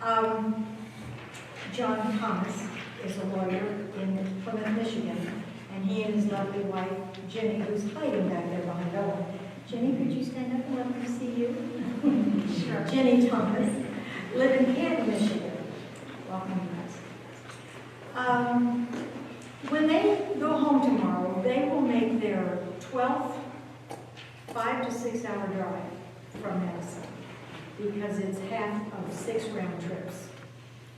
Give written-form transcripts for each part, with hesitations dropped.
John Thomas is a lawyer in Plymouth, Michigan, and he and his lovely wife, Jenny, who's hiding back there behind Owen. Jenny, could you stand up and let me see you? Sure. Jenny Thomas, live in Canton, Michigan. Welcome, guys. When they go home tomorrow, they will make their 12th 5 to 6 hour drive from Madison, because it's half of 6 round trips.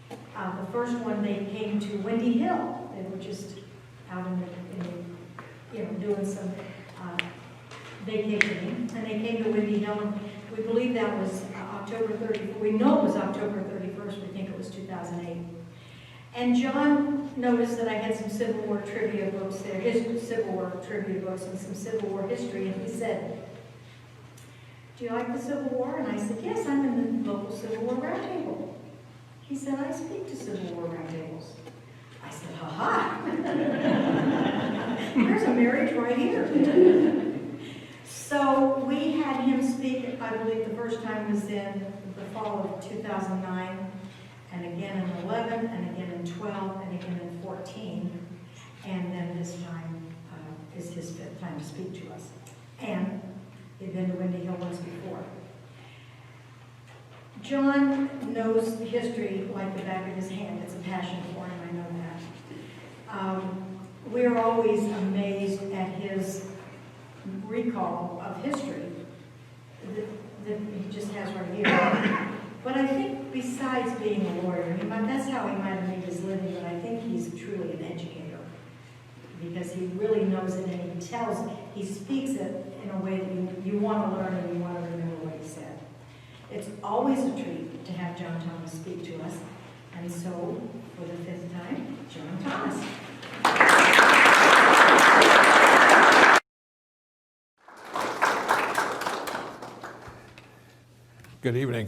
The first one, they came to Windy Hill. They were just out in the doing some vacationing, and they came to Windy Hill, and we believe that was October 30th. We know it was October 31st. We think it was 2008. And John noticed that I had some Civil War trivia books there, his Civil War trivia books and some Civil War history, and he said, "Do you like the Civil War?" And I said, "Yes, I'm in the local Civil War roundtable." He said, "I speak to Civil War roundtables." I said, "Ha ha! There's a marriage right here." So we had him speak, I believe the first time was in the fall of 2009, and again in 11, and again in 12, and again in 14. And then this time is his 5th time to speak to us. And he'd been to Windy Hill once before. John knows history like the back of his hand. It's a passion for him, I know that. We're always amazed at his recall of history that he just has right here. But I think besides being a lawyer, that's how he might have made his living, but I think he's truly an educator, because he really knows it, and he speaks it in a way that you want to learn and you want to remember what he said. It's always a treat to have John Thomas speak to us, and so, for the 5th time, John Thomas. Good evening.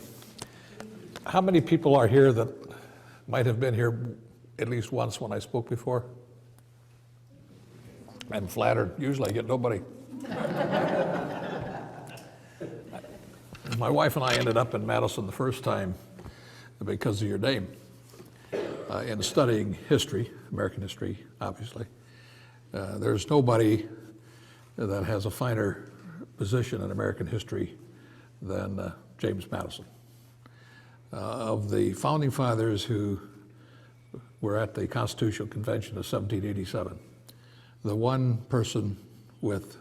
How many people are here that might have been here at least once when I spoke before? I'm flattered. Usually I get nobody. My wife and I ended up in Madison the first time because of your name, in studying history, American history, obviously. There's nobody that has a finer position in American history than James Madison. Of the founding fathers who were at the Constitutional Convention of 1787, the one person with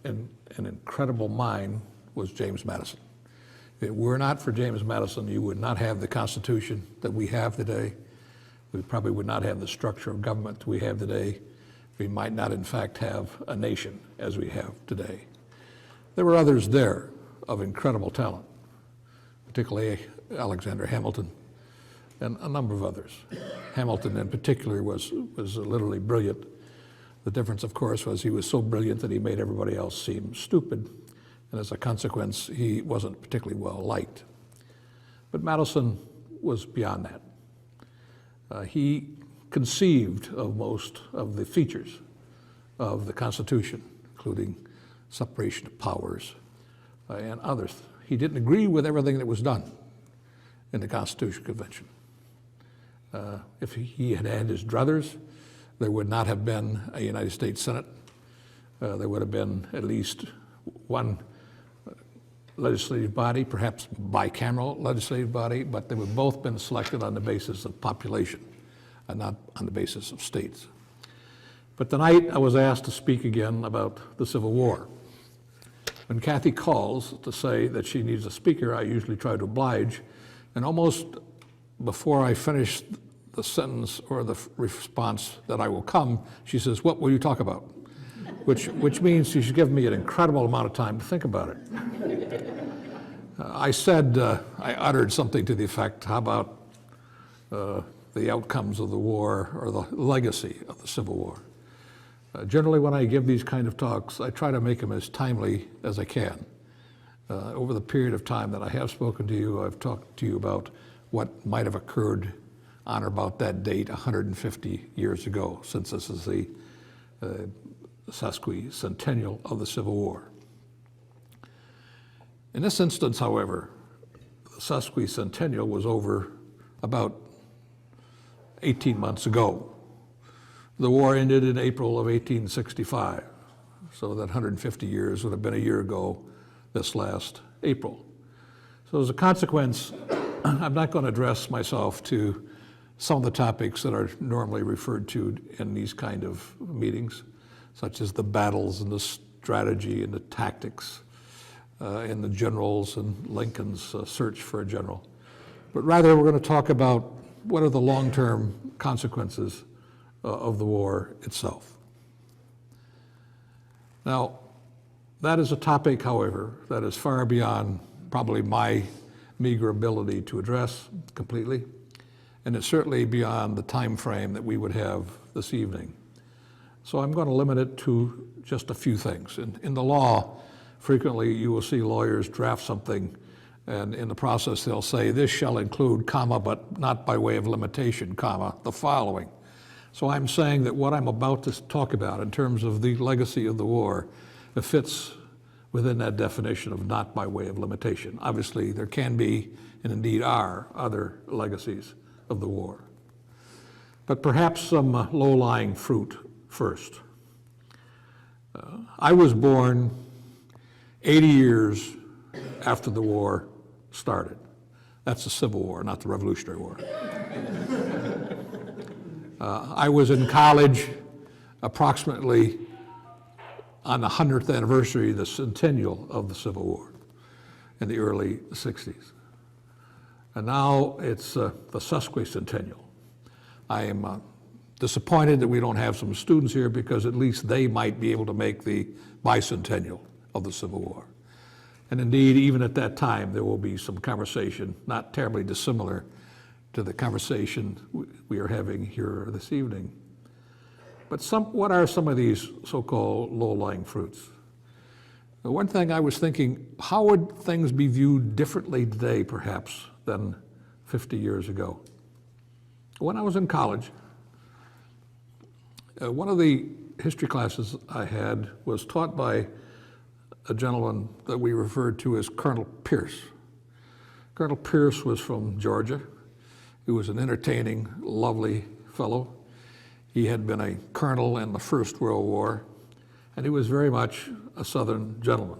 an incredible mind was James Madison. If it were not for James Madison, you would not have the Constitution that we have today. We probably would not have the structure of government we have today. We might not, in fact, have a nation as we have today. There were others there of incredible talent, particularly Alexander Hamilton and a number of others. Hamilton in particular was literally brilliant. The difference, of course, was he was so brilliant that he made everybody else seem stupid, and as a consequence, he wasn't particularly well liked. But Madison was beyond that. He conceived of most of the features of the Constitution, including separation of powers and others. He didn't agree with everything that was done in the Constitutional Convention. If he had had his druthers, there would not have been a United States Senate. There would have been at least one legislative body, perhaps bicameral legislative body, but they would both been selected on the basis of population and not on the basis of states. But tonight I was asked to speak again about the Civil War. When Kathy calls to say that she needs a speaker, I usually try to oblige, and almost before I finish the sentence or the response that I will come, she says, "What will you talk about?" Which means she's given me an incredible amount of time to think about it. I uttered something to the effect, how about the outcomes of the war or the legacy of the Civil War? Generally, when I give these kind of talks, I try to make them as timely as I can. Over the period of time that I have spoken to you, I've talked to you about what might have occurred on or about that date 150 years ago, since this is the sesquicentennial of the Civil War. In this instance, however, sesquicentennial was over about 18 months ago. The war ended in April of 1865, so that 150 years would have been a year ago this last April. So as a consequence, I'm not going to address myself to some of the topics that are normally referred to in these kind of meetings, such as the battles and the strategy and the tactics and the generals and Lincoln's search for a general. But rather, we're going to talk about what are the long-term consequences of the war itself. Now, that is a topic, however, that is far beyond probably my meager ability to address completely, and it's certainly beyond the time frame that we would have this evening. So I'm going to limit it to just a few things. In the law, frequently you will see lawyers draft something, and in the process they'll say, this shall include, comma, but not by way of limitation, comma, the following. So I'm saying that what I'm about to talk about in terms of the legacy of the war fits within that definition of not by way of limitation. Obviously, there can be, and indeed are, other legacies of the war. But perhaps some low-lying fruit first. I was born 80 years after the war started. That's the Civil War, not the Revolutionary War. I was in college approximately on the 100th anniversary, the centennial of the Civil War in the early 60s. And now it's the sesquicentennial. I am disappointed that we don't have some students here because at least they might be able to make the bicentennial of the Civil War. And indeed, even at that time, there will be some conversation, not terribly dissimilar to the conversation we are having here this evening. But what are some of these so-called low-lying fruits? The one thing I was thinking, how would things be viewed differently today, perhaps, than 50 years ago? When I was in college, one of the history classes I had was taught by a gentleman that we referred to as Colonel Pierce. Colonel Pierce was from Georgia. He was an entertaining, lovely fellow. He had been a colonel in the First World War, and he was very much a Southern gentleman.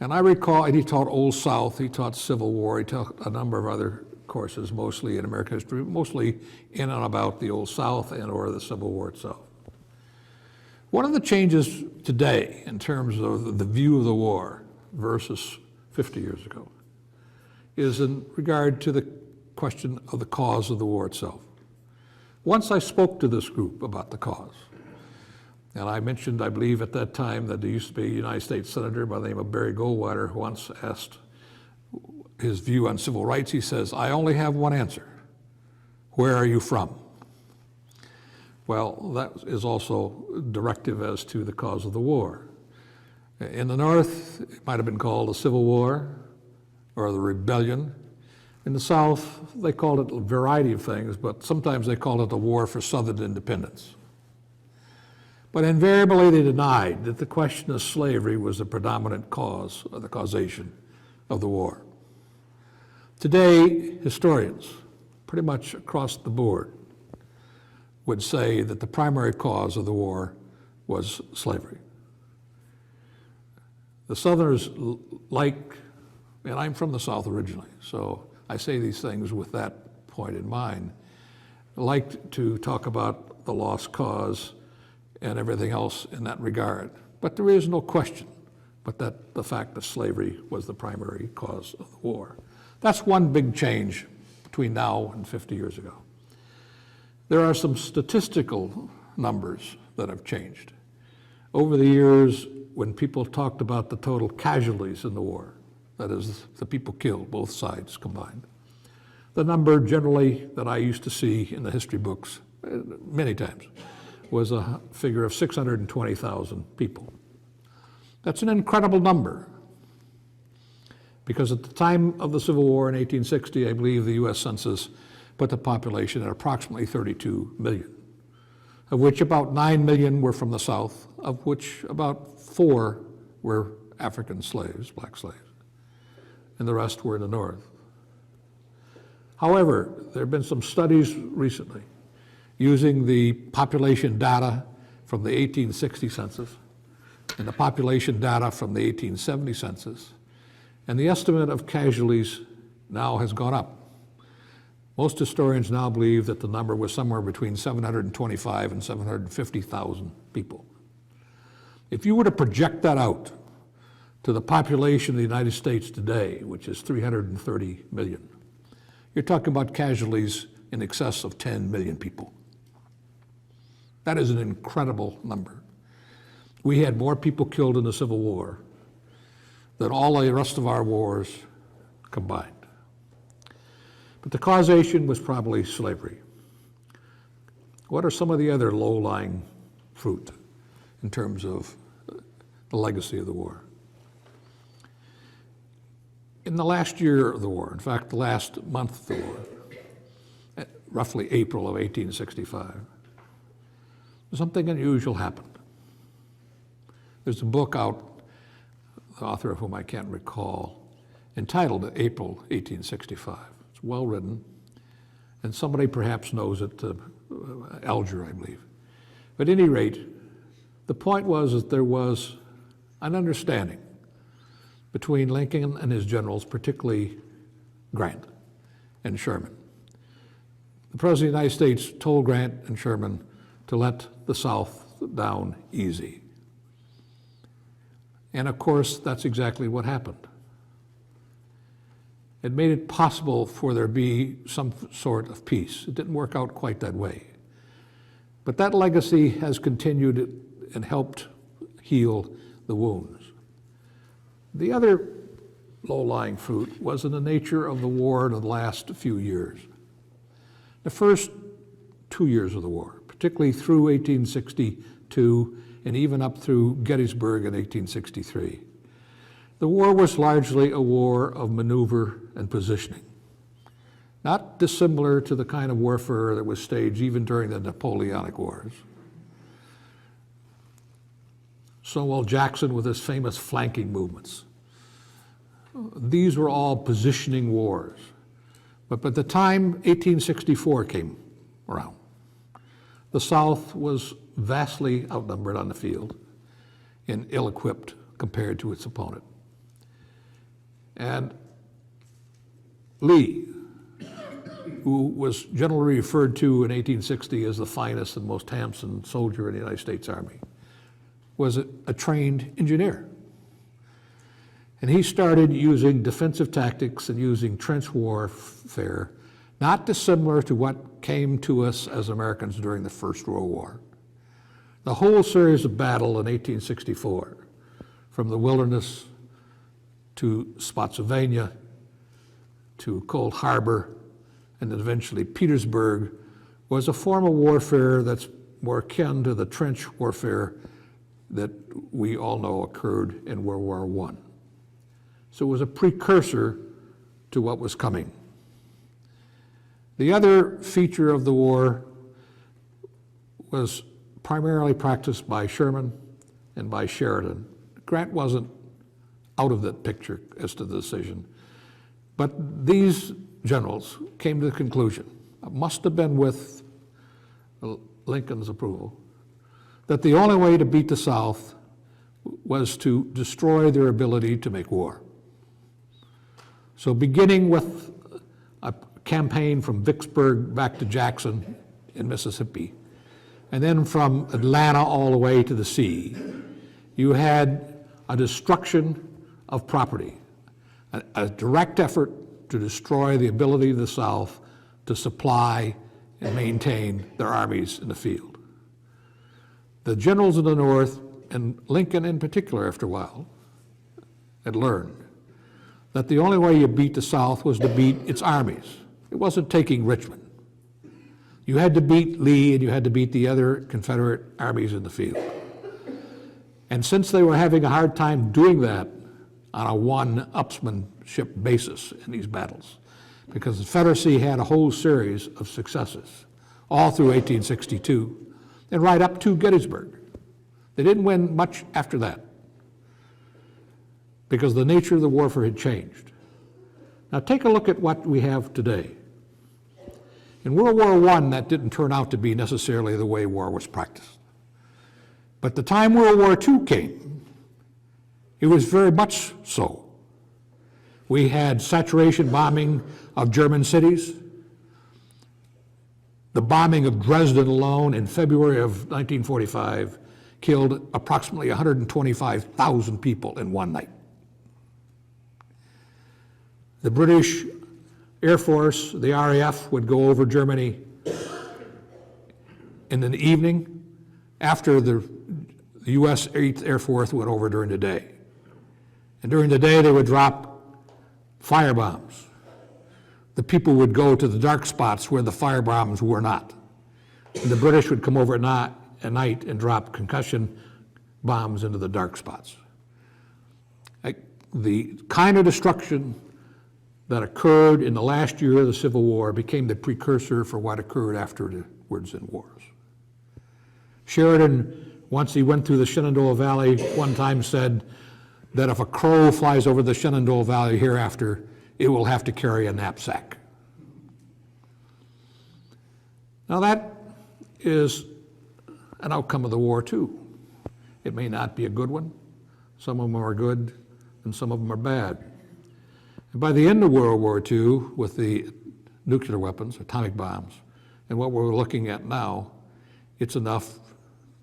And I recall, and he taught Old South, he taught Civil War, he taught a number of other courses, mostly in American history, mostly in and about the Old South and or the Civil War itself. One of the changes today in terms of the view of the war versus 50 years ago is in regard to the question of the cause of the war itself. Once I spoke to this group about the cause, and I mentioned, I believe at that time, that there used to be a United States Senator by the name of Barry Goldwater who once asked his view on civil rights. He says, I only have one answer. Where are you from? Well, that is also directive as to the cause of the war. In the North, it might have been called the Civil War or the Rebellion. In the South, they called it a variety of things, but sometimes they called it the War for Southern Independence. But invariably they denied that the question of slavery was the predominant cause or the causation of the war. Today, historians, pretty much across the board, would say that the primary cause of the war was slavery. The Southerners like, and I'm from the South originally, so I say these things with that point in mind, liked to talk about the lost cause and everything else in that regard. But there is no question but that the fact that slavery was the primary cause of the war. That's one big change between now and 50 years ago. There are some statistical numbers that have changed. Over the years, when people talked about the total casualties in the war, that is, the people killed, both sides combined, the number generally that I used to see in the history books many times was a figure of 620,000 people. That's an incredible number, because at the time of the Civil War in 1860, I believe the US Census put the population at approximately 32 million, of which about 9 million were from the South, of which about 4 were African slaves, black slaves. and the rest were in the north. However, there have been some studies recently using the population data from the 1860 census and the population data from the 1870 census, and the estimate of casualties now has gone up. Most historians now believe that the number was somewhere between 725 and 750,000 people. If you were to project that out to the population of the United States today, which is 330 million, you're talking about casualties in excess of 10 million people. That is an incredible number. We had more people killed in the Civil War than all the rest of our wars combined. But the causation was probably slavery. What are some of the other low-lying fruit in terms of the legacy of the war? In the last year of the war, in fact, the last month of the war, roughly April of 1865, something unusual happened. There's a book out, the author of whom I can't recall, entitled April 1865. It's well written, and somebody perhaps knows it, Alger, I believe. But at any rate, the point was that there was an understanding between Lincoln and his generals, particularly Grant and Sherman. The President of the United States told Grant and Sherman to let the South down easy. And of course, that's exactly what happened. It made it possible for there be some sort of peace. It didn't work out quite that way. But that legacy has continued and helped heal the wounds. The other low-lying fruit was in the nature of the war in the last few years. The first 2 years of the war, particularly through 1862 and even up through Gettysburg in 1863. The war was largely a war of maneuver and positioning, not dissimilar to the kind of warfare that was staged even during the Napoleonic Wars. Stonewall Jackson with his famous flanking movements. These were all positioning wars. But by the time 1864 came around, the South was vastly outnumbered on the field and ill-equipped compared to its opponent. And Lee, who was generally referred to in 1860 as the finest and most handsome soldier in the United States Army, was a trained engineer. And he started using defensive tactics and using trench warfare, not dissimilar to what came to us as Americans during the First World War. The whole series of battle in 1864, from the Wilderness to Spotsylvania to Cold Harbor and then eventually Petersburg, was a form of warfare that's more akin to the trench warfare that we all know occurred in World War I. So it was a precursor to what was coming. The other feature of the war was primarily practiced by Sherman and by Sheridan. Grant wasn't out of that picture as to the decision, but these generals came to the conclusion, it must have been with Lincoln's approval, that the only way to beat the South was to destroy their ability to make war. So beginning with a campaign from Vicksburg back to Jackson in Mississippi, and then from Atlanta all the way to the sea, you had a destruction of property, a direct effort to destroy the ability of the South to supply and maintain their armies in the field. The generals of the North, and Lincoln in particular after a while, had learned that the only way you beat the South was to beat its armies. It wasn't taking Richmond. You had to beat Lee and you had to beat the other Confederate armies in the field. And since they were having a hard time doing that on a one-upsmanship basis in these battles, because the Confederacy had a whole series of successes all through 1862 and right up to Gettysburg. They didn't win much after that because the nature of the warfare had changed. Now take a look at what we have today. In World War I, that didn't turn out to be necessarily the way war was practiced. But the time World War II came, it was very much so. We had saturation bombing of German cities. The bombing of Dresden alone in February of 1945 killed approximately 125,000 people in one night. The British Air Force, the RAF, would go over Germany in the evening after the U.S. 8th Air Force went over during the day. And during the day, they would drop firebombs. The people would go to the dark spots where the firebombs were not. And the British would come over at night and drop concussion bombs into the dark spots. The kind of destruction that occurred in the last year of the Civil War became the precursor for what occurred afterwards in wars. Sheridan, once he went through the Shenandoah Valley, one time said that if a crow flies over the Shenandoah Valley hereafter, it will have to carry a knapsack. Now that is an outcome of the war too. It may not be a good one. Some of them are good and some of them are bad. And by the end of World War II, with the nuclear weapons, atomic bombs, and what we're looking at now, it's enough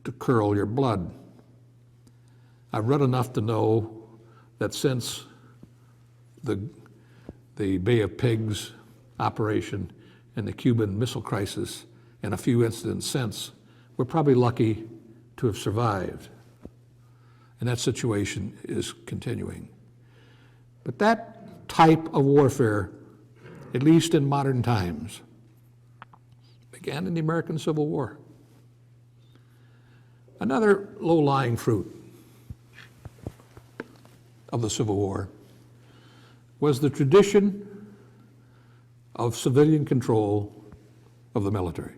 to curdle your blood. I've read enough to know that since the Bay of Pigs operation and the Cuban Missile Crisis and a few incidents since, we're probably lucky to have survived. And that situation is continuing. But that type of warfare, at least in modern times, began in the American Civil War. Another low-lying fruit of the Civil War was the tradition of civilian control of the military.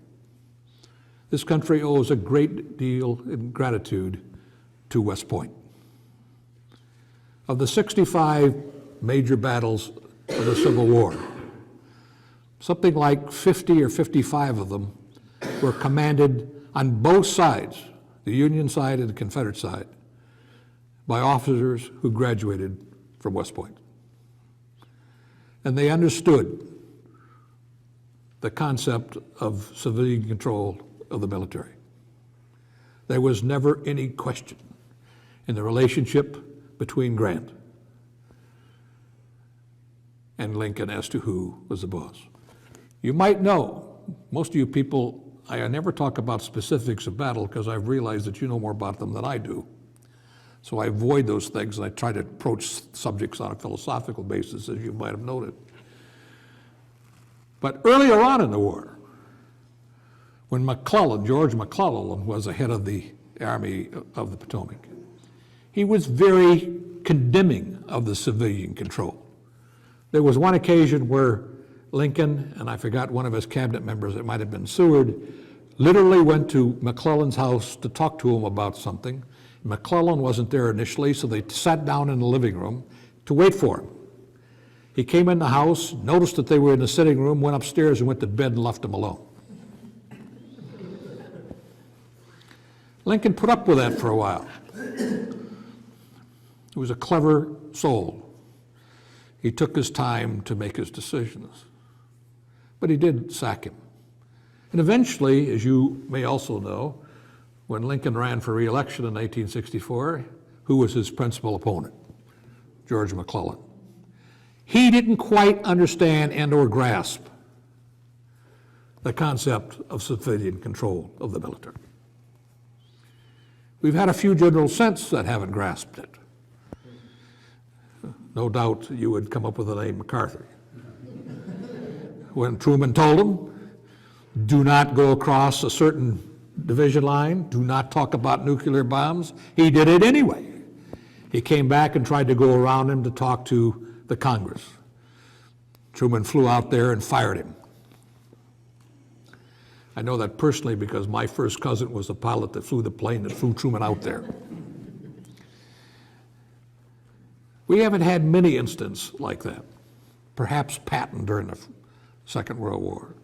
This country owes a great deal in gratitude to West Point. Of the 65 major battles of the Civil War, something like 50 or 55 of them were commanded on both sides, the Union side and the Confederate side, by officers who graduated from West Point. And they understood the concept of civilian control of the military. There was never any question in the relationship between Grant and Lincoln as to who was the boss. You might know, most of you people, I never talk about specifics of battle because I've realized that you know more about them than I do. So I avoid those things and I try to approach subjects on a philosophical basis, as you might have noted. But earlier on in the war, when George McClellan was the head of the Army of the Potomac, he was very condemning of the civilian control. There was one occasion where Lincoln, and I forgot one of his cabinet members, it might have been Seward, literally went to McClellan's house to talk to him about something. McClellan wasn't there initially, so they sat down in the living room to wait for him. He came in the house, noticed that they were in the sitting room, went upstairs and went to bed and left him alone. Lincoln put up with that for a while. He was a clever soul. He took his time to make his decisions. But he did sack him. And eventually, as you may also know, when Lincoln ran for re-election in 1864, who was his principal opponent? George McClellan. He didn't quite understand and or grasp the concept of civilian control of the military. We've had a few generals since that haven't grasped it. No doubt you would come up with the name MacArthur. When Truman told him, do not go across a certain division line, do not talk about nuclear bombs, he did it anyway. He came back and tried to go around him to talk to the Congress. Truman flew out there and fired him. I know that personally because my first cousin was the pilot that flew the plane that flew Truman out there. We haven't had many instances like that. perhaps Patton during the Second World War.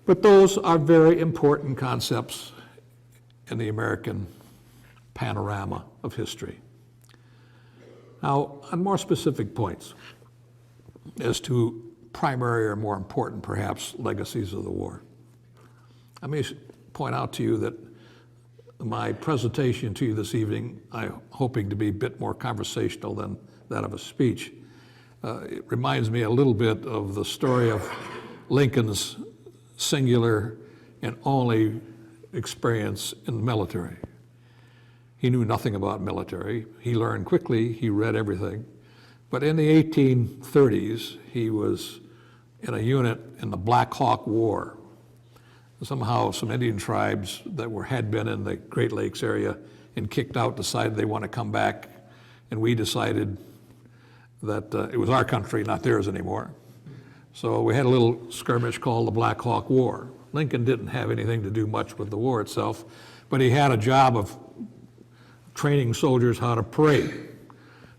But those are very important concepts in the American panorama of history. Now, on more specific points, as to primary or more important, perhaps, legacies of the war, let me point out to you that my presentation to you this evening, I'm hoping to be a bit more conversational than that of a speech. It reminds me a little bit of the story of Lincoln's singular and only experience in the military. He knew nothing about military. He learned quickly, he read everything. But in the 1830s, he was in a unit in the Black Hawk War. Somehow some Indian tribes that had been in the Great Lakes area and kicked out decided they want to come back, and we decided that it was our country, not theirs anymore. So we had a little skirmish called the Black Hawk War. Lincoln didn't have anything to do much with the war itself, but he had a job of training soldiers how to parade.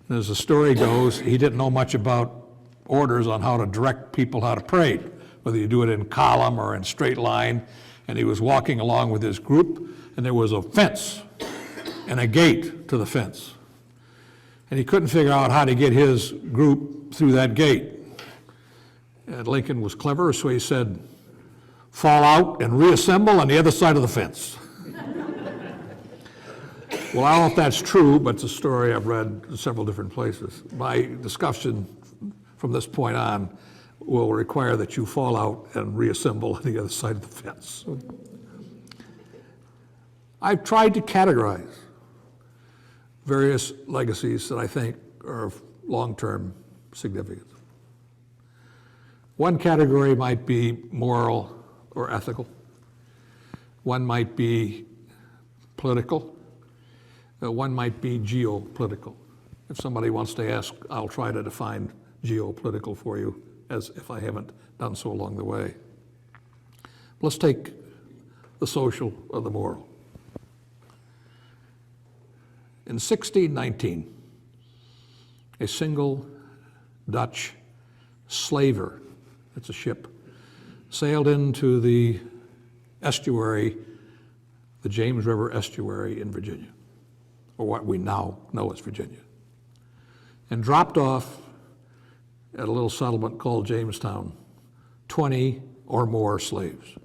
And as the story goes, he didn't know much about orders on how to direct people how to parade, whether you do it in column or in straight line. And he was walking along with his group, and there was a fence and a gate to the fence. And he couldn't figure out how to get his group through that gate. And Lincoln was clever, so he said, "Fall out and reassemble on the other side of the fence." Well, I don't know if that's true, but it's a story I've read in several different places. My discussion from this point on will require that you fall out and reassemble on the other side of the fence. I've tried to categorize various legacies that I think are of long-term significance. One category might be moral or ethical. One might be political. One might be geopolitical. If somebody wants to ask, I'll try to define geopolitical for you, as if I haven't done so along the way. Let's take the social or the moral. In 1619, a single Dutch slaver, it's a ship, sailed into the estuary, the James River estuary in Virginia, or what we now know as Virginia, and dropped off at a little settlement called Jamestown 20 or more slaves.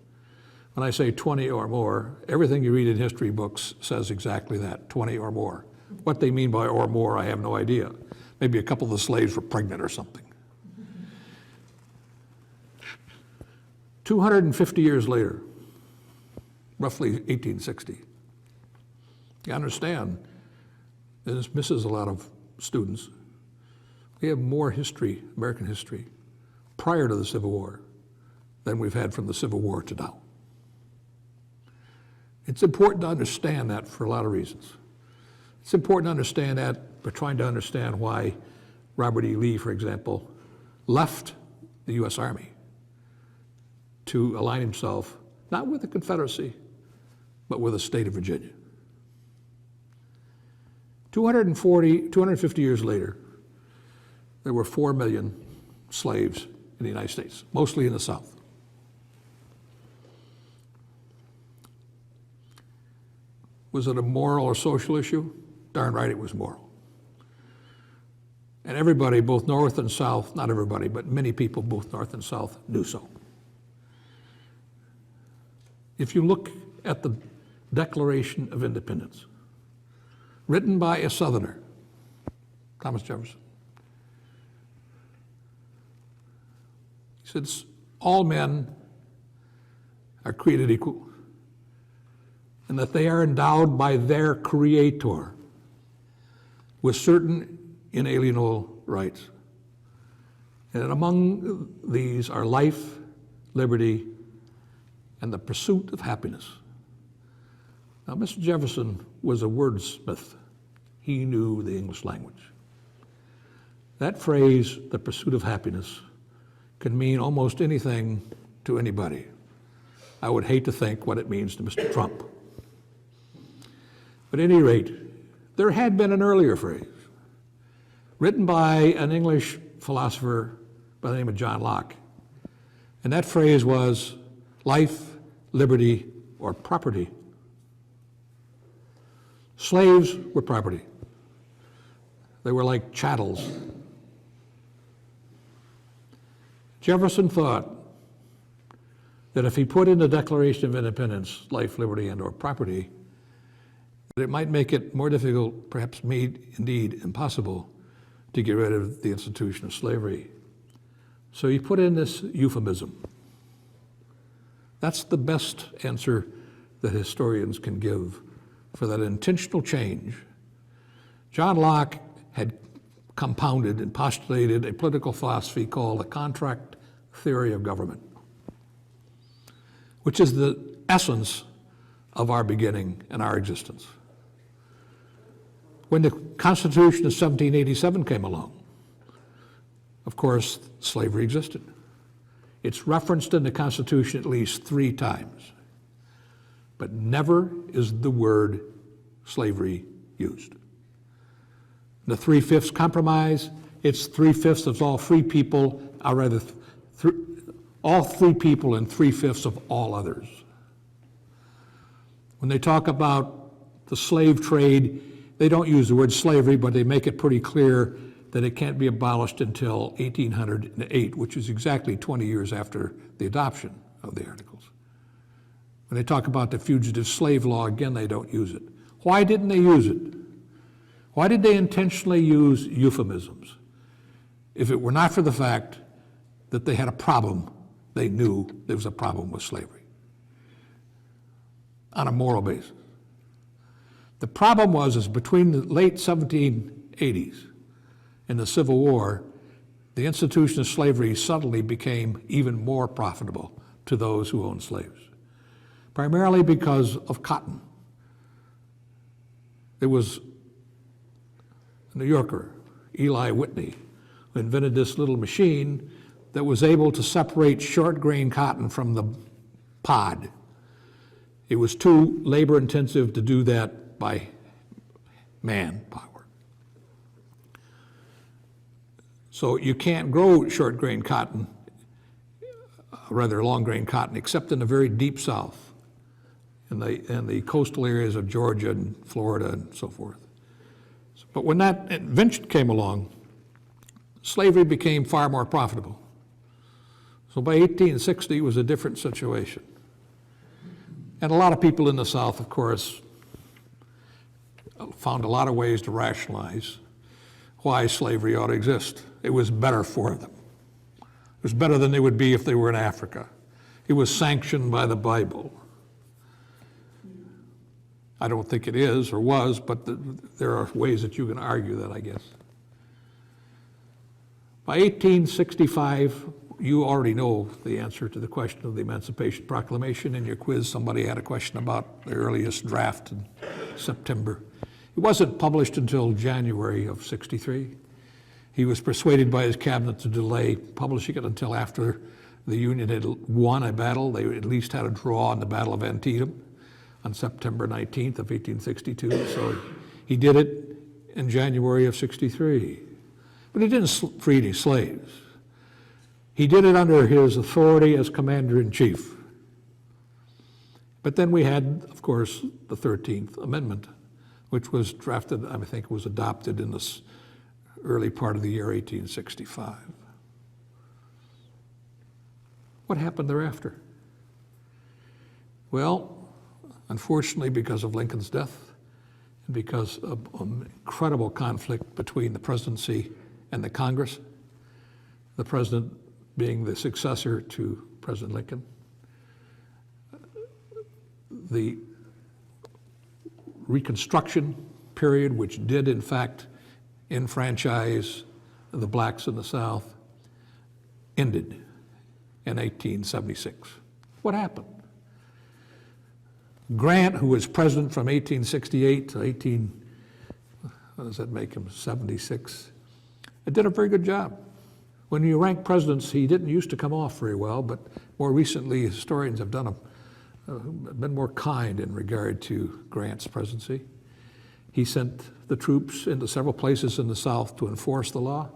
When I say 20 or more, everything you read in history books says exactly that, 20 or more. What they mean by or more, I have no idea. Maybe a couple of the slaves were pregnant or something. 250 years later, roughly 1860, you understand, and this misses a lot of students, we have more history, American history, prior to the Civil War than we've had from the Civil War to now. It's important to understand that for a lot of reasons. It's important to understand that by trying to understand why Robert E. Lee, for example, left the U.S. Army to align himself not with the Confederacy, but with the state of Virginia. 250 years later, there were 4 million slaves in the United States, mostly in the South. Was it a moral or social issue? Darn right it was moral. And everybody, both North and South, not everybody, but many people, both North and South, knew so. If you look at the Declaration of Independence, written by a Southerner, Thomas Jefferson, he said, all men are created equal, and that they are endowed by their Creator with certain inalienable rights. And among these are life, liberty, and the pursuit of happiness. Now, Mr. Jefferson was a wordsmith. He knew the English language. That phrase, the pursuit of happiness, can mean almost anything to anybody. I would hate to think what it means to Mr. Trump. But at any rate, there had been an earlier phrase written by an English philosopher by the name of John Locke. And that phrase was life, liberty, or property. Slaves were property. They were like chattels. Jefferson thought that if he put in the Declaration of Independence life, liberty, and or property, that it might make it more difficult, perhaps made indeed impossible, to get rid of the institution of slavery. So he put in this euphemism. That's the best answer that historians can give for that intentional change. John Locke had compounded and postulated a political philosophy called the contract theory of government, which is the essence of our beginning and our existence. When the Constitution of 1787 came along, of course, slavery existed. It's referenced in the Constitution at least 3 times, but never is the word slavery used. The 3/5 compromise, it's 3/5 of all free people, or rather, all free people and 3/5 of all others. When they talk about the slave trade, they don't use the word slavery, but they make it pretty clear that it can't be abolished until 1808, which is exactly 20 years after the adoption of the Articles. When they talk about the fugitive slave law, again, they don't use it. Why didn't they use it? Why did they intentionally use euphemisms? If it were not for the fact that they had a problem, they knew there was a problem with slavery on a moral basis. The problem was between the late 1780s and the Civil War, the institution of slavery suddenly became even more profitable to those who owned slaves, primarily because of cotton. There was a New Yorker, Eli Whitney, who invented this little machine that was able to separate short grain cotton from the pod. It was too labor intensive to do that by manpower. So you can't grow short grain cotton, rather long grain cotton, except in the very deep South, in the coastal areas of Georgia and Florida and so forth. But when that invention came along, slavery became far more profitable. So by 1860, it was a different situation. And a lot of people in the South, of course, found a lot of ways to rationalize why slavery ought to exist. It was better for them. It was better than they would be if they were in Africa. It was sanctioned by the Bible. I don't think it is or was, but there are ways that you can argue that, I guess. By 1865, you already know the answer to the question of the Emancipation Proclamation. In your quiz, somebody had a question about the earliest draft in September. It wasn't published until January of '63. He was persuaded by his cabinet to delay publishing it until after the Union had won a battle. They at least had a draw in the Battle of Antietam on September 19th of 1862. So he did it in January of '63. But he didn't free any slaves. He did it under his authority as commander-in-chief. But then we had, of course, the 13th Amendment, which was drafted, I think it was adopted in the early part of the year 1865. What happened thereafter? Well, unfortunately, because of Lincoln's death and because of an incredible conflict between the presidency and the Congress, the president being the successor to President Lincoln, the Reconstruction period, which did in fact enfranchise the blacks in the South, ended in 1876. What happened? Grant, who was president from 1868 to what does that make him, 76, did a very good job. When you rank presidents, he didn't used to come off very well, but more recently historians have been more kind in regard to Grant's presidency. He sent the troops into several places in the South to enforce the law,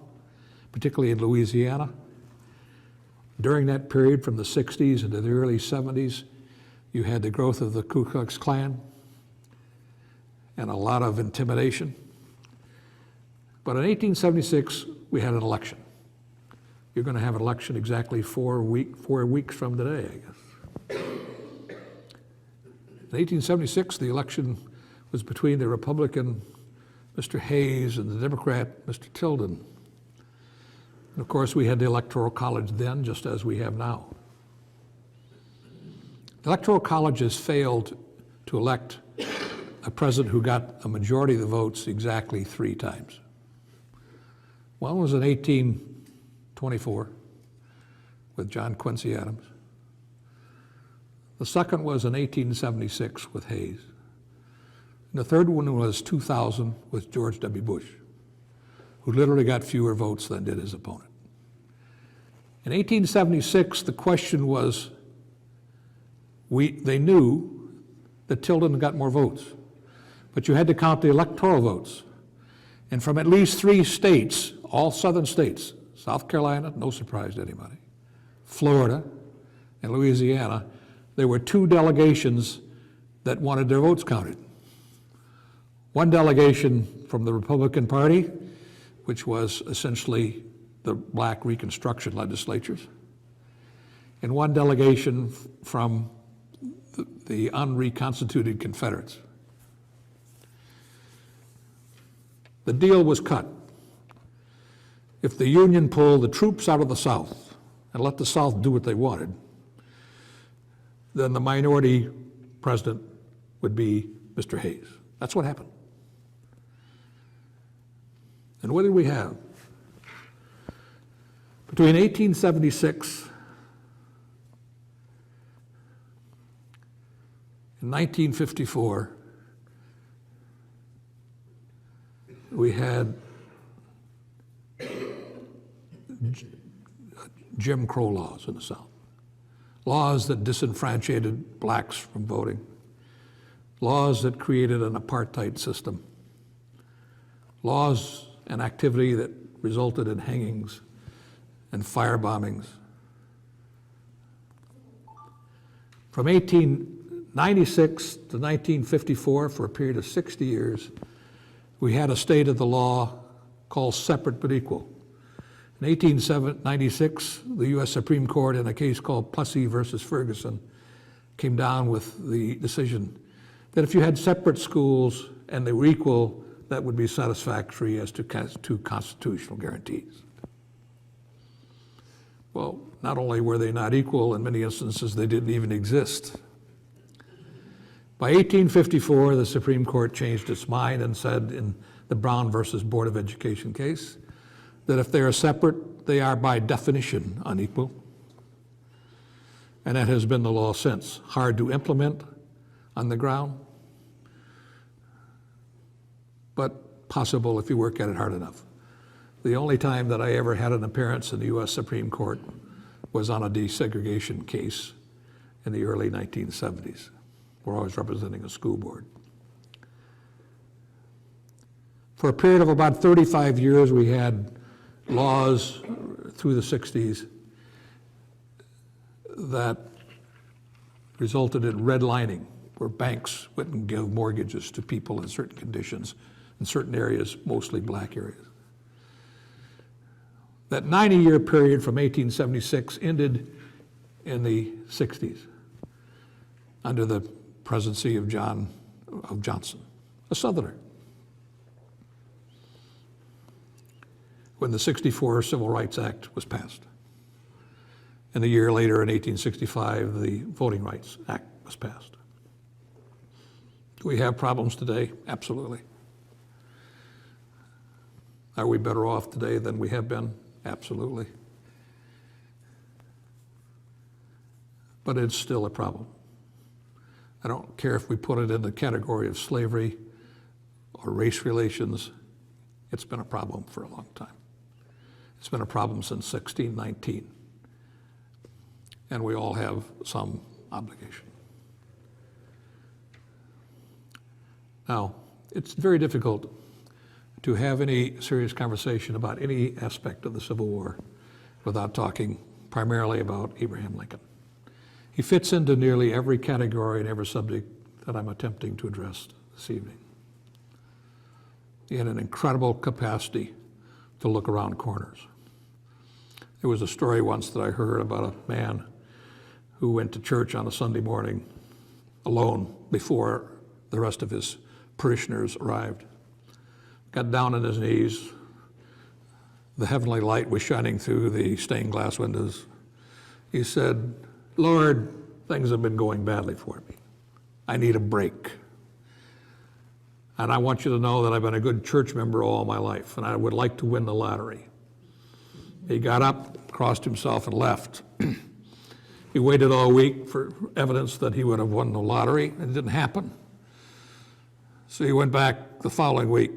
particularly in Louisiana. During that period, from the 60s into the early 70s, you had the growth of the Ku Klux Klan and a lot of intimidation. But in 1876, we had an election. You're going to have an election exactly 4 weeks from today, I guess. In 1876, the election was between the Republican, Mr. Hayes, and the Democrat, Mr. Tilden. And of course, we had the Electoral College then, just as we have now. The Electoral College has failed to elect a president who got a majority of the votes exactly 3 times. One was in 1824 with John Quincy Adams. The second was in 1876 with Hayes. And the third one was 2000 with George W. Bush, who literally got fewer votes than did his opponent. In 1876, the question was, they knew that Tilden got more votes, but you had to count the electoral votes. And from at least 3 states, all southern states, South Carolina, no surprise to anybody, Florida, and Louisiana, there were 2 delegations that wanted their votes counted. One delegation from the Republican Party, which was essentially the black Reconstruction legislatures, and one delegation from the unreconstituted Confederates. The deal was cut. If the Union pulled the troops out of the South and let the South do what they wanted, then the minority president would be Mr. Hayes. That's what happened. And what did we have? Between 1876 and 1954, we had Jim Crow laws in the South. Laws that disenfranchised blacks from voting. Laws that created an apartheid system. Laws and activity that resulted in hangings and fire bombings. From 1896 to 1954, for a period of 60 years, we had a state of the law called separate but equal. In 1896, the U.S. Supreme Court, in a case called Plessy versus Ferguson, came down with the decision that if you had separate schools and they were equal, that would be satisfactory as to constitutional guarantees. Well, not only were they not equal, in many instances they didn't even exist. By 1854, the Supreme Court changed its mind and said in the Brown versus Board of Education case that if they are separate, they are by definition unequal. And that has been the law since. Hard to implement on the ground, but possible if you work at it hard enough. The only time that I ever had an appearance in the U.S. Supreme Court was on a desegregation case in the early 1970s, where I was representing a school board. For a period of about 35 years, we had laws through the 60s that resulted in redlining, where banks wouldn't give mortgages to people in certain conditions, in certain areas, mostly black areas. That 90-year period from 1876 ended in the 60s under the presidency of Johnson, a Southerner. When the '64 Civil Rights Act was passed. And a year later, in 1865, the Voting Rights Act was passed. Do we have problems today? Absolutely. Are we better off today than we have been? Absolutely. But it's still a problem. I don't care if we put it in the category of slavery or race relations, it's been a problem for a long time. It's been a problem since 1619. And we all have some obligation. Now, it's very difficult to have any serious conversation about any aspect of the Civil War without talking primarily about Abraham Lincoln. He fits into nearly every category and every subject that I'm attempting to address this evening. He had an incredible capacity to look around corners. There was a story once that I heard about a man who went to church on a Sunday morning alone before the rest of his parishioners arrived. Got down on his knees. The heavenly light was shining through the stained glass windows. He said, "Lord, things have been going badly for me. I need a break. And I want you to know that I've been a good church member all my life, and I would like to win the lottery." He got up, crossed himself, and left. He waited all week for evidence that he would have won the lottery, and it didn't happen. So he went back the following week,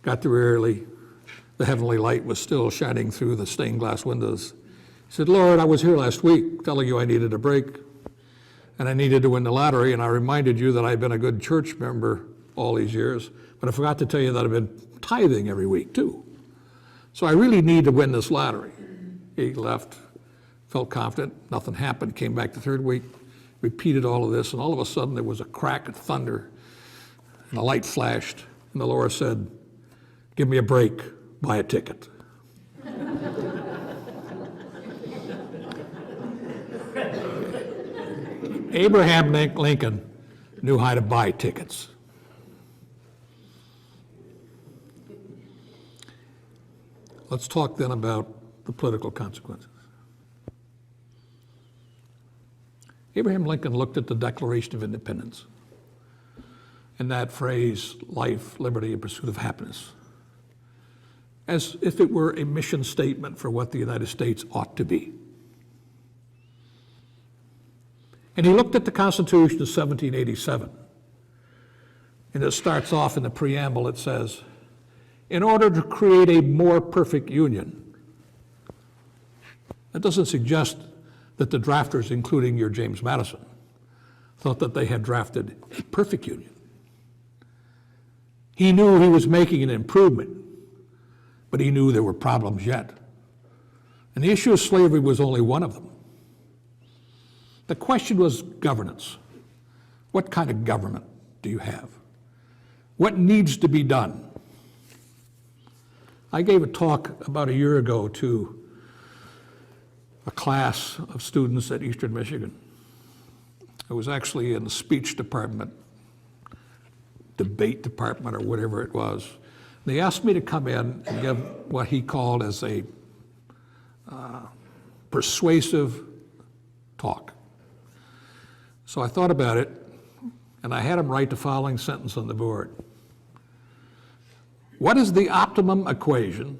got there early. The heavenly light was still shining through the stained glass windows. He said, "Lord, I was here last week telling you I needed a break, and I needed to win the lottery, and I reminded you that I've been a good church member all these years, but I forgot to tell you that I've been tithing every week too. So I really need to win this lottery." He left, felt confident, nothing happened, came back the third week, repeated all of this, and all of a sudden there was a crack of thunder, and a light flashed, and the Lord said, "Give me a break, buy a ticket." Abraham Lincoln knew how to buy tickets. Let's talk then about the political consequences. Abraham Lincoln looked at the Declaration of Independence and that phrase, life, liberty, and pursuit of happiness, as if it were a mission statement for what the United States ought to be. And he looked at the Constitution of 1787, and it starts off in the preamble, it says, "In order to create a more perfect union." That doesn't suggest that the drafters, including your James Madison, thought that they had drafted a perfect union. He knew he was making an improvement, but he knew there were problems yet. And the issue of slavery was only one of them. The question was governance. What kind of government do you have? What needs to be done? I gave a talk about a year ago to a class of students at Eastern Michigan. It was actually in the speech department, debate department, or whatever it was. They asked me to come in and give what he called as a persuasive talk. So I thought about it, and I had him write the following sentence on the board. What is the optimum equation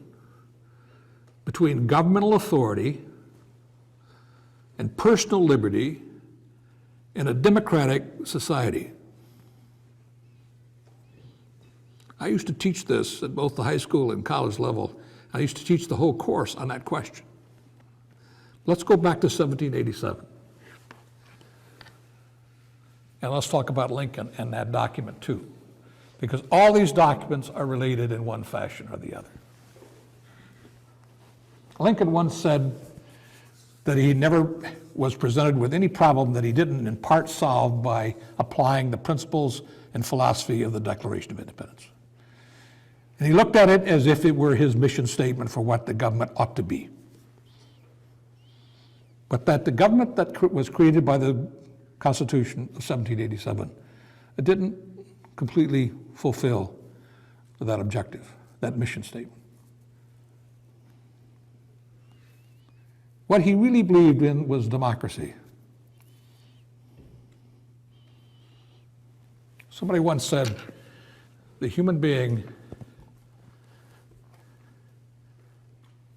between governmental authority and personal liberty in a democratic society? I used to teach this at both the high school and college level. I used to teach the whole course on that question. Let's go back to 1787. And let's talk about Lincoln and that document too, because all these documents are related in one fashion or the other. Lincoln once said that he never was presented with any problem that he didn't in part solve by applying the principles and philosophy of the Declaration of Independence. And he looked at it as if it were his mission statement for what the government ought to be. But that the government that was created by the Constitution of 1787, it didn't completely fulfill that objective, that mission statement. What he really believed in was democracy. Somebody once said, the human being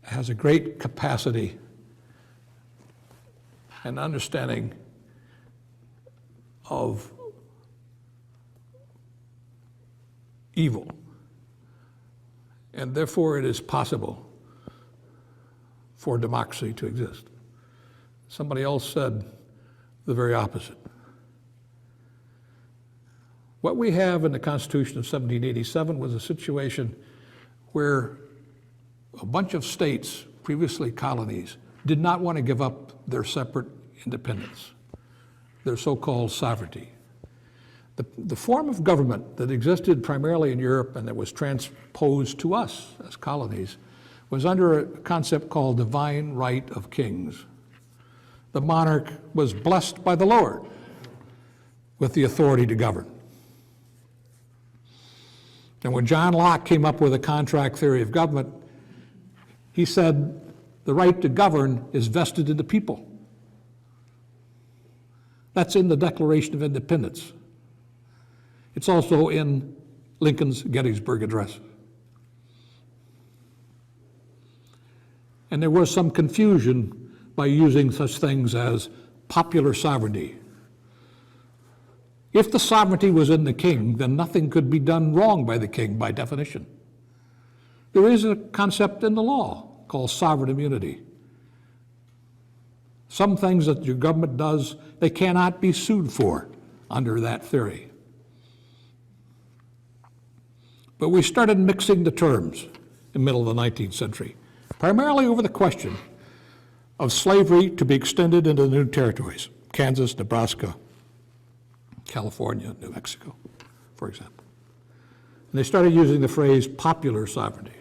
has a great capacity and understanding of evil, and therefore it is possible for democracy to exist. Somebody else said the very opposite. What we have in the Constitution of 1787 was a situation where a bunch of states, previously colonies, did not want to give up their separate independence, their so-called sovereignty. The form of government that existed primarily in Europe and that was transposed to us as colonies was under a concept called divine right of kings. The monarch was blessed by the Lord with the authority to govern. And when John Locke came up with a contract theory of government, he said the right to govern is vested in the people. That's in the Declaration of Independence. It's also in Lincoln's Gettysburg Address. And there was some confusion by using such things as popular sovereignty. If the sovereignty was in the king, then nothing could be done wrong by the king by definition. There is a concept in the law called sovereign immunity. Some things that your government does, they cannot be sued for under that theory. But we started mixing the terms in the middle of the 19th century, primarily over the question of slavery to be extended into the new territories, Kansas, Nebraska, California, New Mexico, for example. And they started using the phrase popular sovereignty.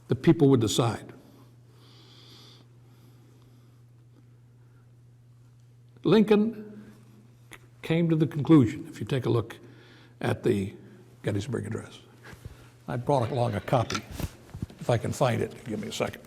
The people would decide. Lincoln came to the conclusion, if you take a look at the Gettysburg Address. I brought along a copy. If I can find it, give me a second.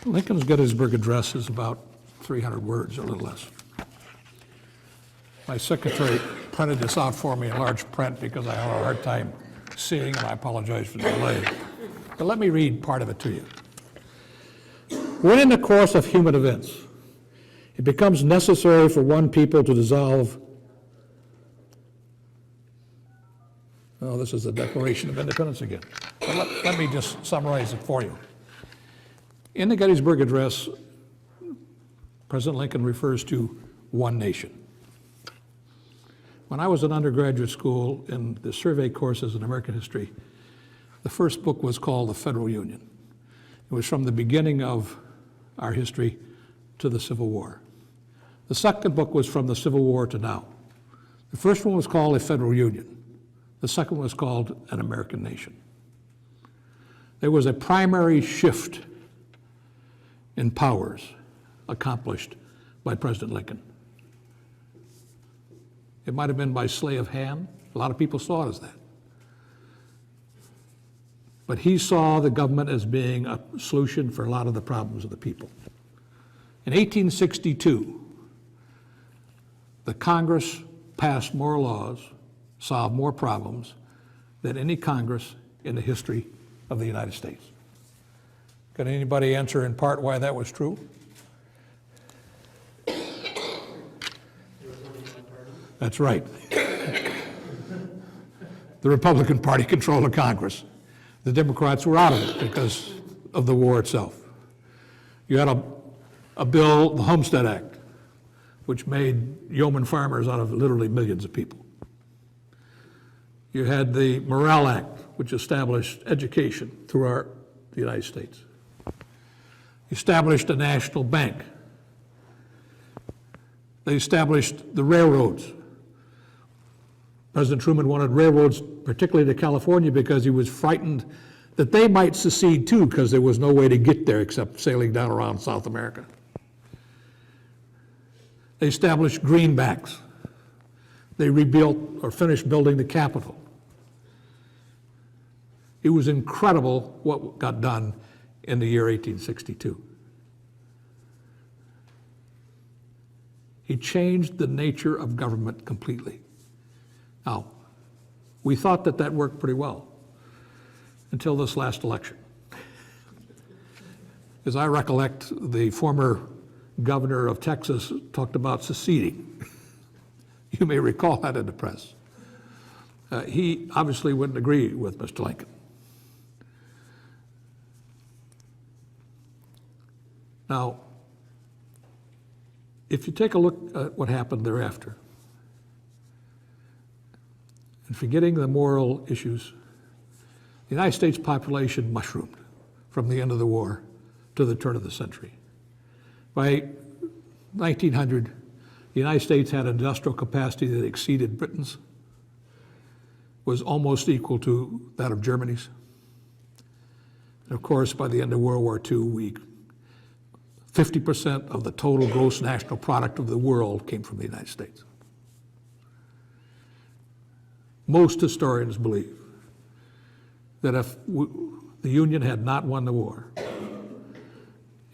Lincoln's Gettysburg Address is about 300 words, or a little less. My secretary printed this out for me in large print because I have a hard time seeing, and I apologize for the delay. But let me read part of it to you. When in the course of human events, it becomes necessary for one people to dissolve. Oh, this is the Declaration of Independence again. But let me just summarize it for you. In the Gettysburg Address, President Lincoln refers to one nation. When I was in undergraduate school in the survey courses in American history, the first book was called The Federal Union. It was from the beginning of our history to the Civil War. The second book was from the Civil War to now. The first one was called A Federal Union. The second one was called An American Nation. There was a primary shift in powers accomplished by President Lincoln. It might have been by sleight of hand. A lot of people saw it as that. But he saw the government as being a solution for a lot of the problems of the people. In 1862, the Congress passed more laws, solved more problems than any Congress in the history of the United States. Can anybody answer in part why that was true? That's right. The Republican Party controlled the Congress. The Democrats were out of it because of the war itself. You had a bill, the Homestead Act, which made yeoman farmers out of literally millions of people. You had the Morrill Act, which established education throughout the United States. Established a national bank. They established the railroads. President Truman wanted railroads, particularly to California, because he was frightened that they might secede too, because there was no way to get there except sailing down around South America. They established greenbacks. They rebuilt or finished building the Capitol. It was incredible what got done in the year 1862. He changed the nature of government completely. Now, we thought that that worked pretty well until this last election. As I recollect, the former governor of Texas talked about seceding. You may recall that in the press. He obviously wouldn't agree with Mr. Lincoln. Now, if you take a look at what happened thereafter, and forgetting the moral issues, the United States population mushroomed from the end of the war to the turn of the century. By 1900, the United States had an industrial capacity that exceeded Britain's, was almost equal to that of Germany's. And of course, by the end of World War II, 50% of the total gross national product of the world came from the United States. Most historians believe that if the Union had not won the war,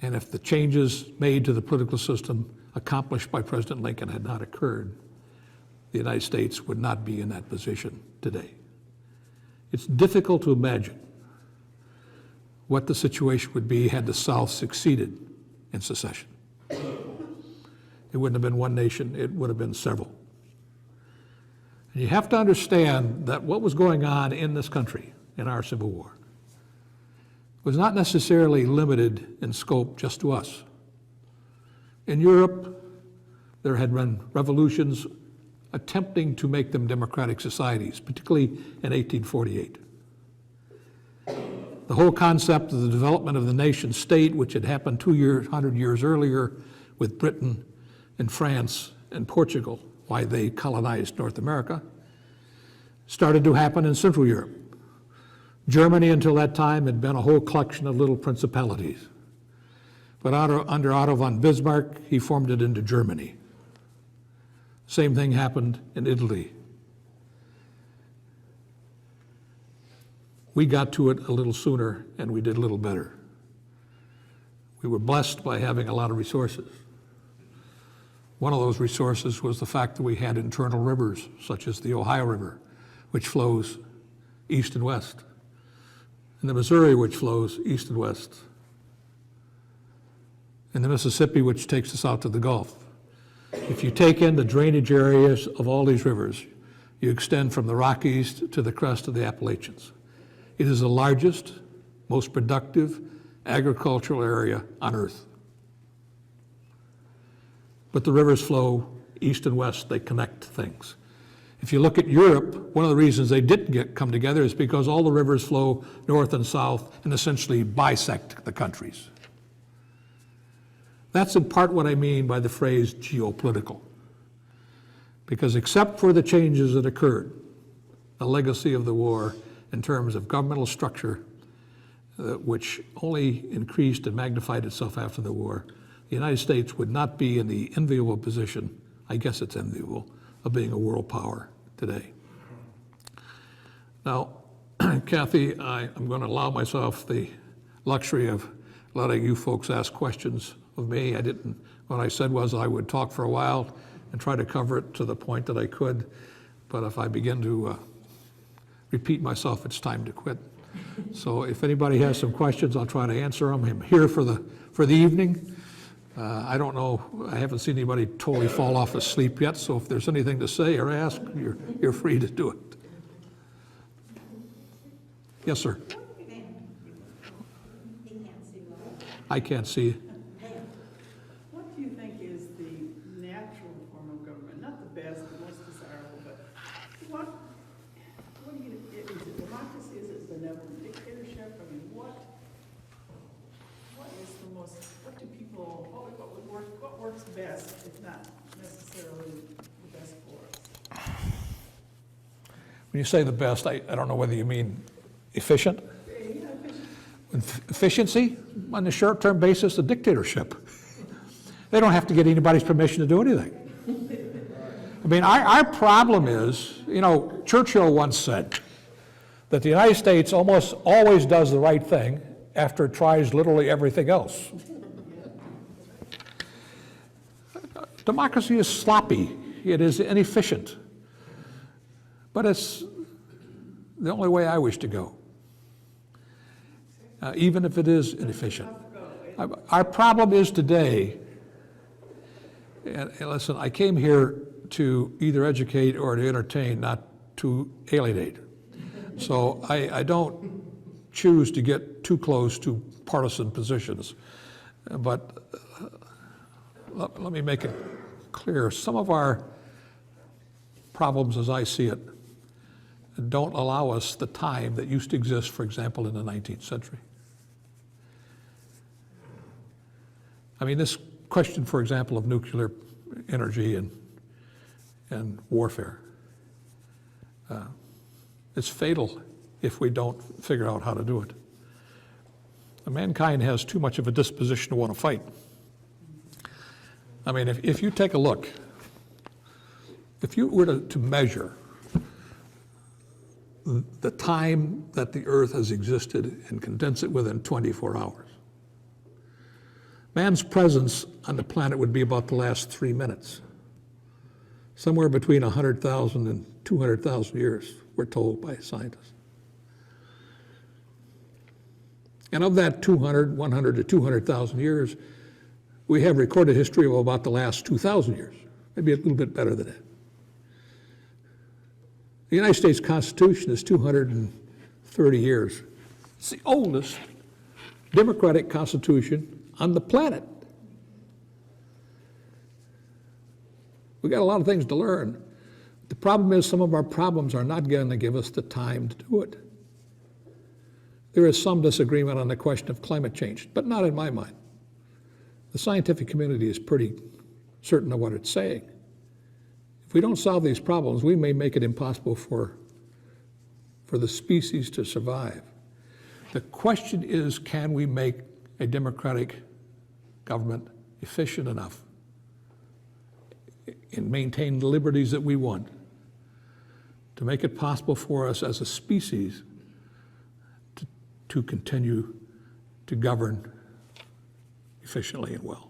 and if the changes made to the political system accomplished by President Lincoln had not occurred, the United States would not be in that position today. It's difficult to imagine what the situation would be had the South succeeded in secession. It wouldn't have been one nation, it would have been several. And you have to understand that what was going on in this country in our Civil War was not necessarily limited in scope just to us. In Europe, there had been revolutions attempting to make them democratic societies, particularly in 1848. The whole concept of the development of the nation state, which had happened 200 years earlier with Britain and France and Portugal, why they colonized North America, started to happen in Central Europe. Germany, until that time, had been a whole collection of little principalities. But under Otto von Bismarck, he formed it into Germany. Same thing happened in Italy. We got to it a little sooner, and we did a little better. We were blessed by having a lot of resources. One of those resources was the fact that we had internal rivers, such as the Ohio River, which flows east and west, and the Missouri, which flows east and west, and the Mississippi, which takes us out to the Gulf. If you take in the drainage areas of all these rivers, you extend from the Rockies to the crest of the Appalachians. It is the largest, most productive agricultural area on earth. But the rivers flow east and west, they connect things. If you look at Europe, one of the reasons they didn't come together is because all the rivers flow north and south and essentially bisect the countries. That's in part what I mean by the phrase geopolitical. Because except for the changes that occurred, the legacy of the war in terms of governmental structure, which only increased and magnified itself after the war, the United States would not be in the enviable position, I guess it's enviable, of being a world power today. Now, Kathy, I'm going to allow myself the luxury of letting you folks ask questions of me. What I said was I would talk for a while and try to cover it to the point that I could, but if I begin to repeat myself, it's time to quit. So if anybody has some questions, I'll try to answer them. I'm here for the evening. I don't know, I haven't seen anybody totally fall off asleep yet, so if there's anything to say or ask, you're free to do it. Yes, sir. I can't see. What do you think is the natural form of government? Not the best, the most desirable, but what do you, is it democracy? Is it benevolent dictatorship? I mean, what is the most, what do people, what works best, if not necessarily the best for us? When you say the best, I don't know whether you mean efficient? Efficiency, on the short-term basis, a dictatorship. They don't have to get anybody's permission to do anything. I mean, our problem is, you know, Churchill once said that the United States almost always does the right thing after it tries literally everything else. Democracy is sloppy. It is inefficient. But it's the only way I wish to go, even if it is inefficient. Our problem is today, and listen, I came here to either educate or to entertain, not to alienate. So I don't choose to get too close to partisan positions. But let me make it clear. Some of our problems, as I see it, don't allow us the time that used to exist, for example, in the 19th century. I mean, this question, for example, of nuclear energy and warfare, it's fatal if we don't figure out how to do it. Mankind has too much of a disposition to want to fight. I mean, if you take a look, if you were to measure the time that the Earth has existed and condense it within 24 hours, man's presence on the planet would be about the last 3 minutes. Somewhere between 100,000 and 200,000 years, we're told by scientists. And of that 100 to 200,000 years, we have recorded history of about the last 2,000 years, maybe a little bit better than that. The United States Constitution is 230 years. It's the oldest democratic constitution on the planet. We got a lot of things to learn. The problem is some of our problems are not going to give us the time to do it. There is some disagreement on the question of climate change, but not in my mind. The scientific community is pretty certain of what it's saying. If we don't solve these problems, we may make it impossible for the species to survive. The question is, can we make a democratic government efficient enough and maintain the liberties that we want to make it possible for us as a species to continue to govern efficiently and well.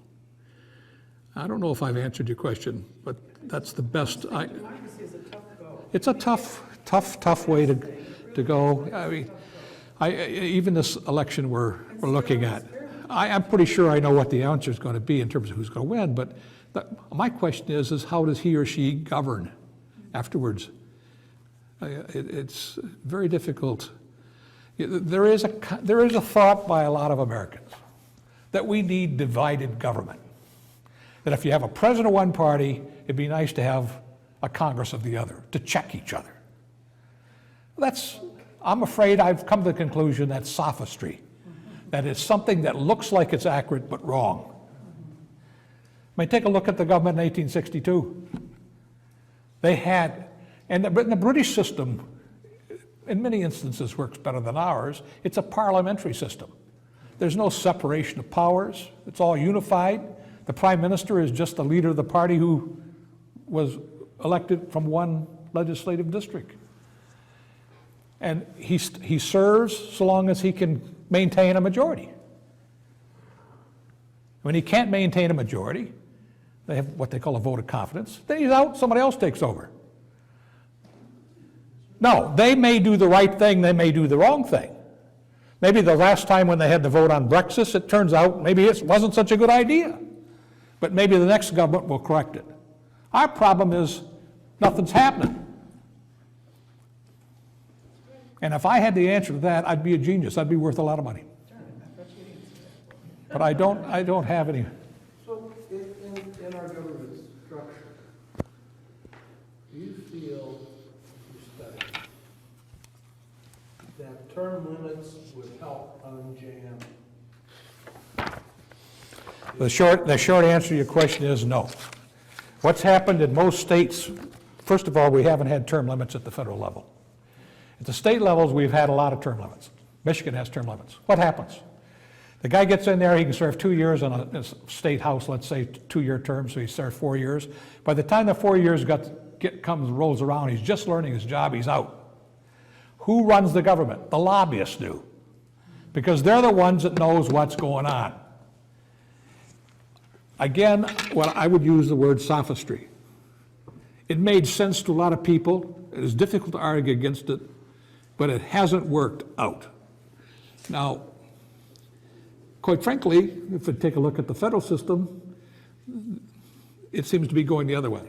I don't know if I've answered your question, but that's the best. Democracy is a tough goal. It's a tough way to go. I mean, even this election we're looking at, I'm pretty sure I know what the answer is going to be in terms of who's going to win, but my question is how does he or she govern afterwards? It's very difficult. There is a thought by a lot of Americans that we need divided government. That if you have a president of one party, it'd be nice to have a Congress of the other, to check each other. I'm afraid I've come to the conclusion that's sophistry. That it's something that looks like it's accurate, but wrong. I mean, take a look at the government in 1862. They had, and the British system, in many instances, works better than ours. It's a parliamentary system. There's no separation of powers. It's all unified. The prime minister is just the leader of the party who was elected from one legislative district. And he serves so long as he can maintain a majority. When he can't maintain a majority, they have what they call a vote of confidence. Then he's out, somebody else takes over. No, they may do the right thing, they may do the wrong thing. Maybe the last time when they had to vote on Brexit, it turns out maybe it wasn't such a good idea. But maybe the next government will correct it. Our problem is nothing's happening. And if I had the answer to that, I'd be a genius. I'd be worth a lot of money. But I don't have any. So in our government structure, do you feel, if you study, that term limits would help unjam? The short answer to your question is no. What's happened in most states, first of all, we haven't had term limits at the federal level. At the state levels, we've had a lot of term limits. Michigan has term limits. What happens? The guy gets in there, he can serve 2 years on a state house, let's say 2-year term, so he served 4 years. By the time the 4 years got rolls around, he's just learning his job, he's out. Who runs the government? The lobbyists do, because they're the ones that knows what's going on. Again, well, I would use the word sophistry. It made sense to a lot of people. It is difficult to argue against it, but it hasn't worked out. Now, quite frankly, if we take a look at the federal system, it seems to be going the other way.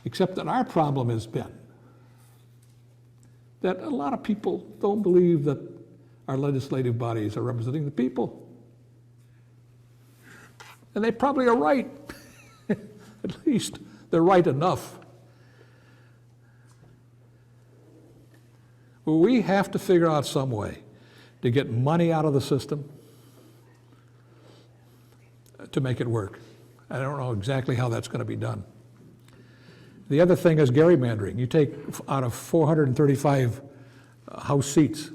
Except that our problem has been that a lot of people don't believe that our legislative bodies are representing the people. And they probably are right. At least they're right enough. Well, we have to figure out some way to get money out of the system to make it work. I don't know exactly how that's going to be done. The other thing is gerrymandering. You take out of 435 House seats,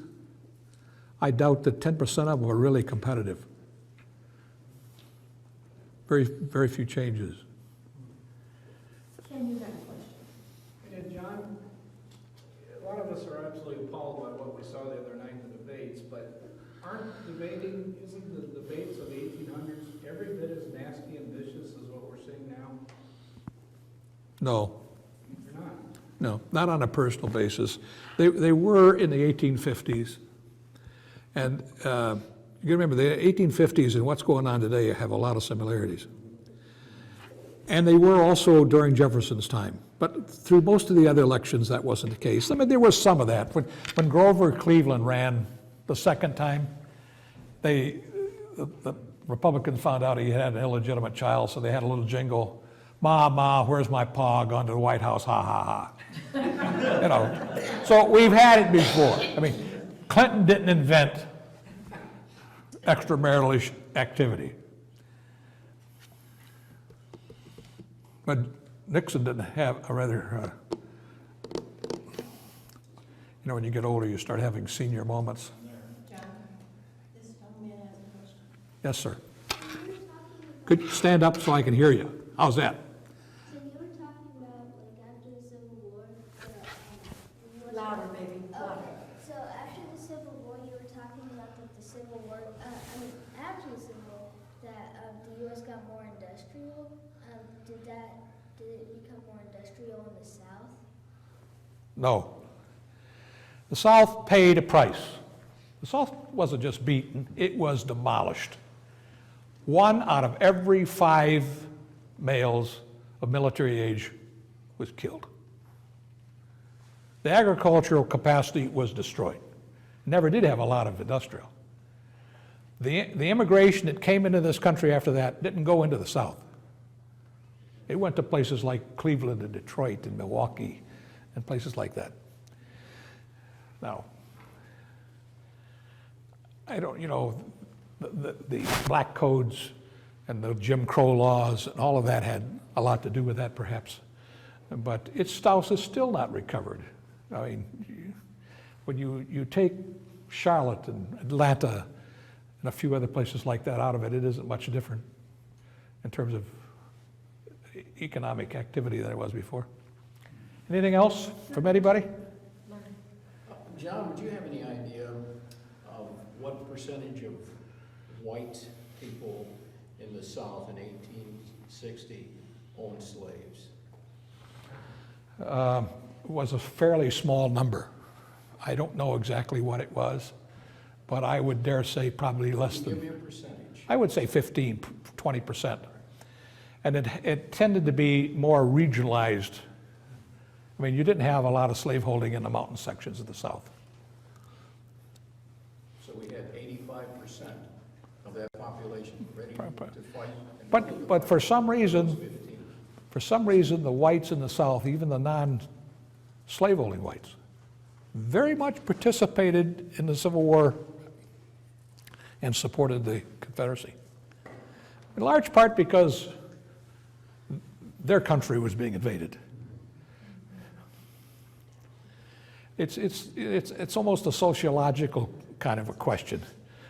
I doubt that 10% of them are really competitive. Very, very few changes. Ken, you got a question? And John, a lot of us are absolutely appalled by what we saw the other night in the debates, but isn't the debates of the 1800s every bit as nasty and vicious as what we're seeing now? No. They're not. No, not on a personal basis. They were in the 1850s. And you remember, the 1850s and what's going on today have a lot of similarities. And they were also during Jefferson's time. But through most of the other elections, that wasn't the case. I mean, there was some of that. When Grover Cleveland ran the second time, the Republicans found out he had an illegitimate child, so they had a little jingle, "Ma, Ma, where's my pa? Gone to the White House, ha, ha, ha." You know, so we've had it before. I mean, Clinton didn't invent extramarital activity. But Nixon didn't have a rather, you know, when you get older, you start having senior moments. John, this young man has a question. Yes, sir. Could you stand up so I can hear you? How's that? So you were talking about, like, after the Civil War, Louder, baby, louder. So after the Civil War, you were talking about that the Civil War, after the Civil War, that the U.S. got more industrial. Did it become more industrial in the South? No. The South paid a price. The South wasn't just beaten, it was demolished. 1 out of every 5 males of military age was killed. The agricultural capacity was destroyed. Never did have a lot of industrial. The immigration that came into this country after that didn't go into the South. It went to places like Cleveland and Detroit and Milwaukee and places like that. Now, I don't, you know, the black codes and the Jim Crow laws and all of that had a lot to do with that, perhaps. But its South is still not recovered. I mean, when you take Charlotte and Atlanta and a few other places like that out of it, it isn't much different in terms of economic activity than it was before. Anything else from anybody? John, would you have any idea of what percentage of white people in the South in 1860 owned slaves? Was a fairly small number. I don't know exactly what it was, but I would dare say probably less than, Give me a percentage. I would say 15, 20%. And it tended to be more regionalized. I mean, you didn't have a lot of slaveholding in the mountain sections of the South. So we had 85% of that population ready to fight. But for some reason, the whites in the South, even the non-slaveholding whites, very much participated in the Civil War and supported the Confederacy. In large part because their country was being invaded. It's almost a sociological kind of a question.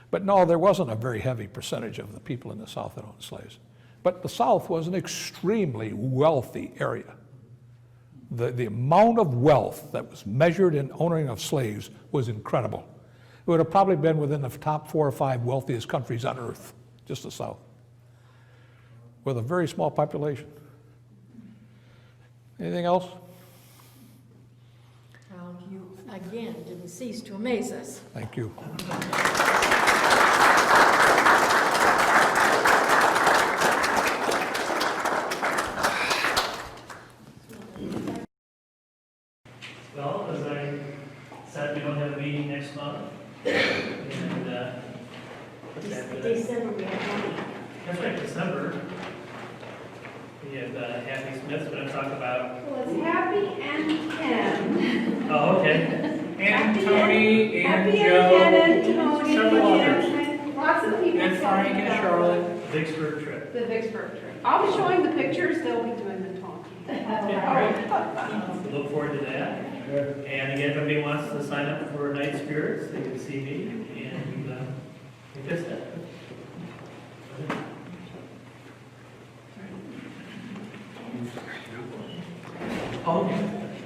But no, there wasn't a very heavy percentage of the people in the South that owned slaves. But the South was an extremely wealthy area. the amount of wealth that was measured in owning of slaves was incredible. It would have probably been within the top 4 or 5 wealthiest countries on earth, just the South, with a very small population. Anything else? Well, you, again, didn't cease to amaze us. Thank you. Well, as I said, we don't have a meeting next month. And, what's that? December, we have one. That's right, December. We have Happy Smith's going to talk about. Well, it's Happy and Ken. Oh, okay. And Tony, and Happy Joe. and Ken and Tony. Several others. And lots of people. And Frank and talking about Charlotte. Vicksburg trip. The Vicksburg trip. I'll be showing the pictures, they'll be doing the talking. Yeah, great. Look forward to that. And again, if anybody wants to sign up for Night Spirits, they can see me and we just that. Oh,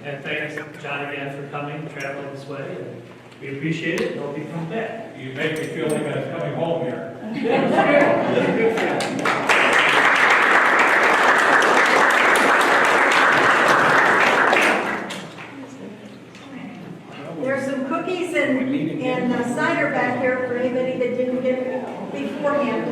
and thanks, John, again for coming, traveling this way. And we appreciate it. Hope you come back. You make me feel like I'm coming home here. There's some cookies and cider back here for anybody that didn't get it beforehand.